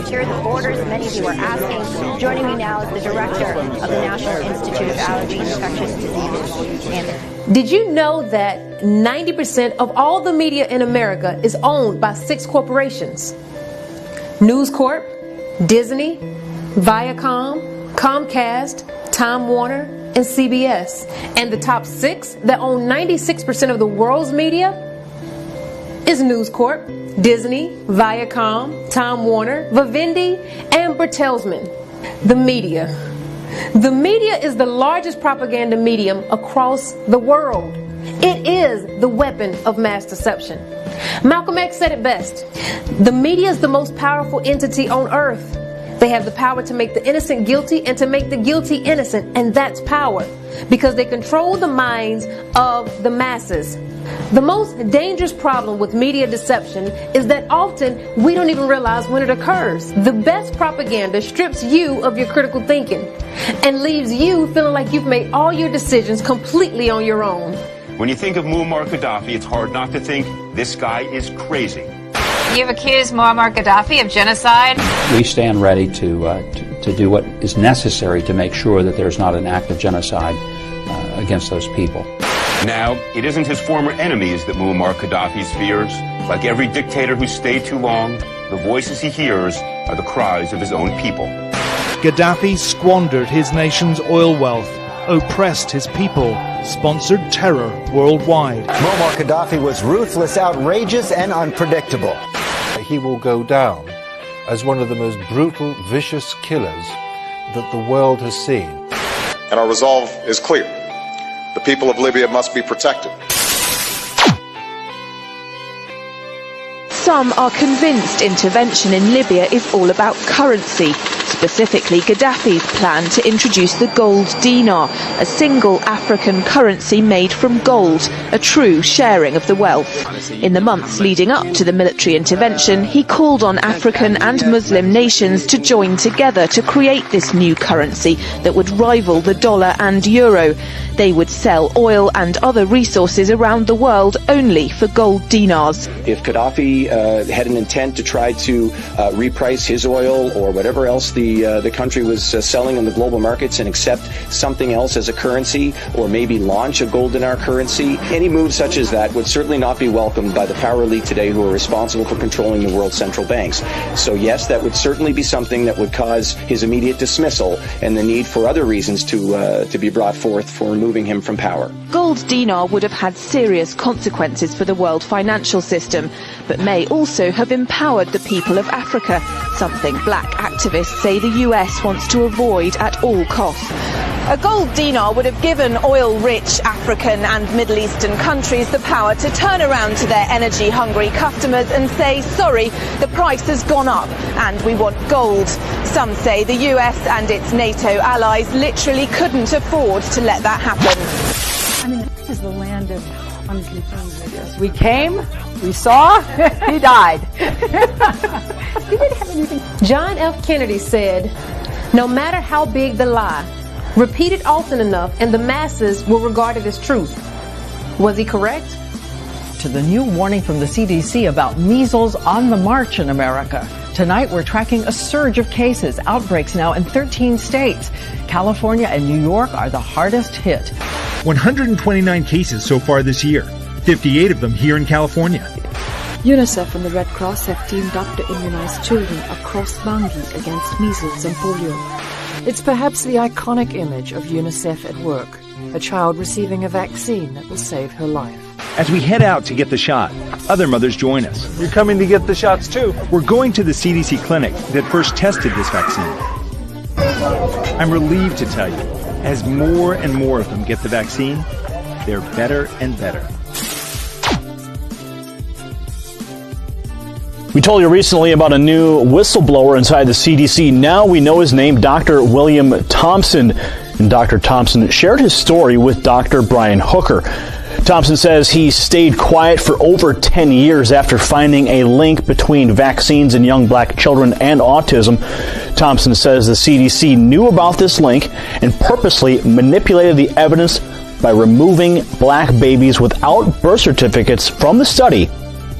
secure the borders? Many of you are asking. Joining me now is the director of the National Institute of Allergy and Infectious Diseases. And did you know that 90% of all the media in America is owned by 6 corporations? News Corp, Disney, Viacom, Comcast, Time Warner, and CBS. And the top 6 that own 96% of the world's media is News Corp, Disney, Viacom, Time Warner, Vivendi, and Bertelsmann. The media. The media is the largest propaganda medium across the world. It is the weapon of mass deception. Malcolm X said it best. The media is the most powerful entity on earth. They have the power to make the innocent guilty and to make the guilty innocent, and that's power, because they control the minds of the masses. The most dangerous problem with media deception is that often we don't even realize when it occurs. The best propaganda strips you of your critical thinking and leaves you feeling like you've made all your decisions completely on your own. When you think of Muammar Gaddafi, it's hard not to think this guy is crazy. You've accused Muammar Gaddafi of genocide. We stand ready to do what is necessary to make sure that there's not an act of genocide against those people. Now, it isn't his former enemies that Muammar Gaddafi fears. Like every dictator who stayed too long, the voices he hears are the cries of his own people. Gaddafi squandered his nation's oil wealth, oppressed his people, sponsored terror worldwide. Muammar Gaddafi was ruthless, outrageous, and unpredictable. He will go down as one of the most brutal, vicious killers that the world has seen. And our resolve is clear. The people of Libya must be protected. Some are convinced intervention in Libya is all about currency, specifically Gaddafi's plan to introduce the gold dinar, a single African currency made from gold, a true sharing of the wealth. In the months leading up to the military intervention, he called on African and Muslim nations to join together to create this new currency that would rival the dollar and euro. They would sell oil and other resources around the world only for gold dinars. If Gaddafi had an intent to try to reprice his oil or whatever else the country was selling in the global markets and accept something else as a currency, or maybe launch a gold dinar currency, any move such as that would certainly not be welcomed by the power elite today who are responsible for controlling the world's central banks. So yes, that would certainly be something that would cause his immediate dismissal and the need for other reasons to be brought forth for removing him from power. Gold dinar would have had serious consequences for the world financial system, but may also have empowered the people of Africa, something black activists say the US wants to avoid at all costs. A gold dinar would have given oil-rich African and Middle Eastern countries the power to turn around to their energy-hungry customers and say, sorry, the price has gone up and we want gold. Some say the US and its NATO allies literally couldn't afford to let that happen. I mean, this is the land of unconfirmed videos. We came, we saw, he died. He didn't have anything. John F. Kennedy said, no matter how big the lie, repeat it often enough and the masses will regard it as truth. Was he correct? To the new warning from the CDC about measles on the march in America. Tonight, we're tracking a surge of cases, outbreaks now in 13 states. California and New York are the hardest hit. 129 cases so far this year, 58 of them here in California. UNICEF and the Red Cross have teamed up to immunize children across Bangui against measles and polio. It's perhaps the iconic image of UNICEF at work, a child receiving a vaccine that will save her life. As we head out to get the shot, other mothers join us. You're coming to get the shots too? We're going to the CDC clinic that first tested this vaccine. I'm relieved to tell you, as more and more of them get the vaccine, they're better and better. We told you recently about a new whistleblower inside the CDC. Now we know his name, Dr. William Thompson. And Dr. Thompson shared his story with Dr. Brian Hooker. Thompson says he stayed quiet for over 10 years after finding a link between vaccines in young black children and autism. Thompson says the CDC knew about this link and purposely manipulated the evidence by removing black babies without birth certificates from the study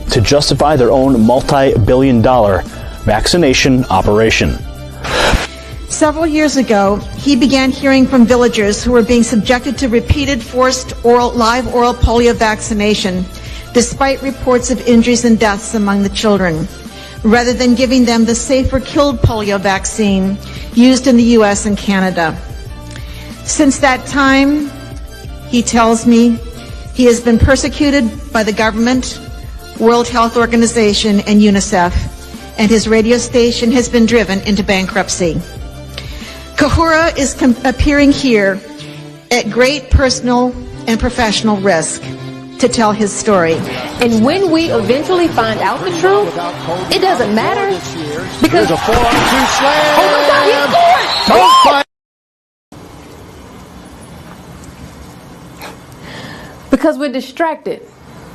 to justify their own multi-billion-dollar vaccination operation. Several years ago, he began hearing from villagers who were being subjected to repeated forced live oral polio vaccination, despite reports of injuries and deaths among the children, rather than giving them the safer killed polio vaccine used in the U.S. and Canada. Since that time, he tells me, he has been persecuted by the government, World Health Organization, and UNICEF, and his radio station has been driven into bankruptcy. Kahura is appearing here at great personal and professional risk to tell his story. And when we eventually find out the truth, it doesn't matter because... There's a 4-on-2 slam! Oh my God, he scored! Because we're distracted.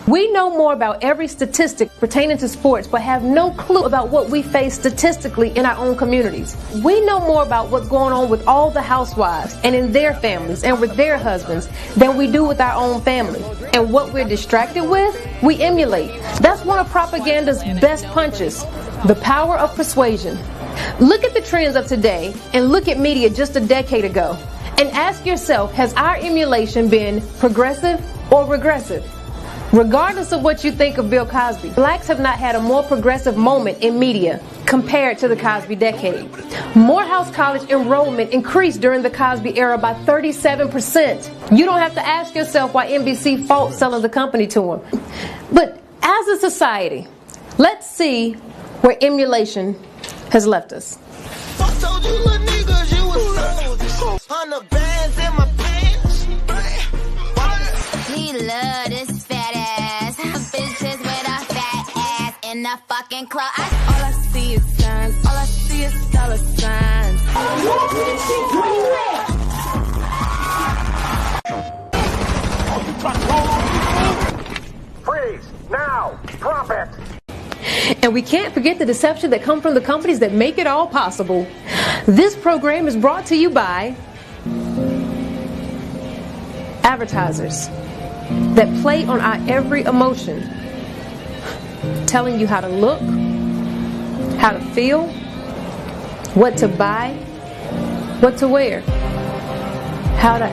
We know more about every statistic pertaining to sports, but have no clue about what we face statistically in our own communities. We know more about what's going on with all the housewives and in their families and with their husbands than we do with our own family. And what we're distracted with, we emulate. That's one of propaganda's best punches, the power of persuasion. Look at the trends of today and look at media just a decade ago. And ask yourself, has our emulation been progressive or regressive? Regardless of what you think of Bill Cosby, blacks have not had a more progressive moment in media compared to the Cosby decade. Morehouse College enrollment increased during the Cosby era by 37%. You don't have to ask yourself why NBC fought selling the company to him. But as a society, let's see where emulation has left us. He love this fat ass. Bitches with a fat ass in the fucking club. All I see is signs. All I see is dollar signs. Freeze! Now! Drop it! And we can't forget the deception that comes from the companies that make it all possible. This program is brought to you by advertisers that play on our every emotion, telling you how to look, how to feel, what to buy, what to wear, how to